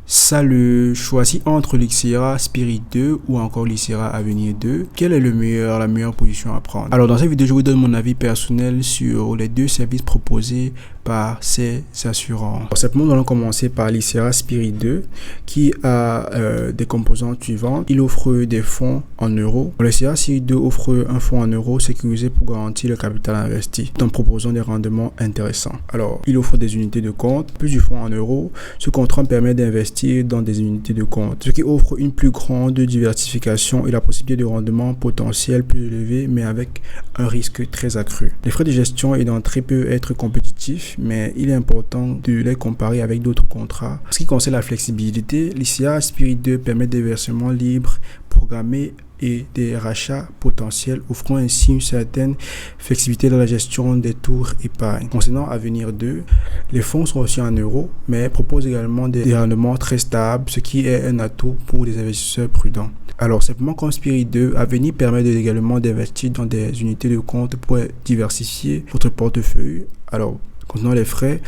Salut, choisis entre l'Xera Spirit 2 ou encore l'Xera Avenir 2. Quelle est la meilleure position à prendre? Alors dans cette vidéo, je vous donne mon avis personnel sur les deux services proposés par ces assurances. Alors, simplement, nous allons commencer par l'Xera Spirit 2 qui a des composantes suivantes. Il offre des fonds en euros. L'Xera Spirit 2 offre un fonds en euros sécurisé pour garantir le capital investi en proposant des rendements intéressants. Alors, il offre des unités de compte, plus du fonds en euros. Ce contrat permet d'investir dans des unités de compte, ce qui offre une plus grande diversification et la possibilité de rendement potentiel plus élevé, mais avec un risque très accru. Les frais de gestion et d'entrée peuvent être compétitifs, mais il est important de les comparer avec d'autres contrats. En ce qui concerne la flexibilité, l'Xera Spirit 2 permet des versements libres, programmés et des rachats potentiels, offrant ainsi une certaine flexibilité dans la gestion des tours épargne. Concernant Avenir 2, les fonds sont aussi en euros, mais proposent également des rendements très stables, ce qui est un atout pour les investisseurs prudents. Alors, simplement comme Spirit 2, Avenir permet également d'investir dans des unités de compte pour diversifier votre portefeuille. Alors, concernant les frais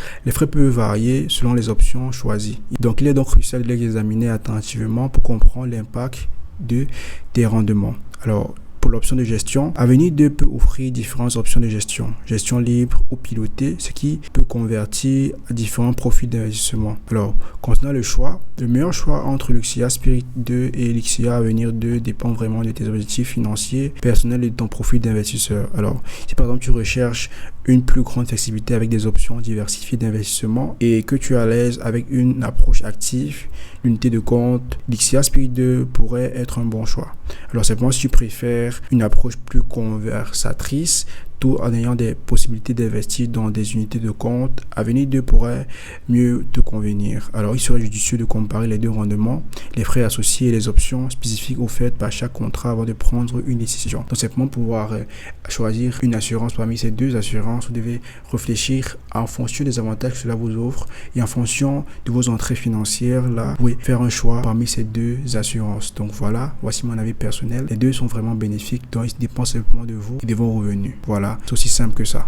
peuvent varier selon les options choisies. Donc, il est donc crucial de les examiner attentivement pour comprendre l'impact des rendements. Alors, pour l'option de gestion, Avenir 2 peut offrir différentes options de gestion. Gestion libre ou pilotée, ce qui peut convertir à différents profils d'investissement. Alors, concernant le choix, le meilleur choix entre l'Xera Spirit 2 et l'Xera Avenir 2 dépend vraiment de tes objectifs financiers, personnels et de ton profil d'investisseur. Alors, si par exemple tu recherches une plus grande flexibilité avec des options diversifiées d'investissement et que tu es à l'aise avec une approche active, l'unité de compte, l'Xera Spirit 2 pourrait être un bon choix. Alors, simplement si tu préfères une approche plus conversatrice, tout en ayant des possibilités d'investir dans des unités de compte, Avenir 2 pourrait mieux te convenir. Alors, il serait judicieux de comparer les deux rendements, les frais associés et les options spécifiques offertes par chaque contrat avant de prendre une décision. Donc, simplement pouvoir choisir une assurance parmi ces deux assurances, vous devez réfléchir en fonction des avantages que cela vous offre et en fonction de vos entrées financières. Là, vous pouvez faire un choix parmi ces deux assurances. Donc, voilà, voici mon avis personnel. Les deux sont vraiment bénéfiques, donc ils dépendent simplement de vous et de vos revenus. Voilà. C'est aussi simple que ça.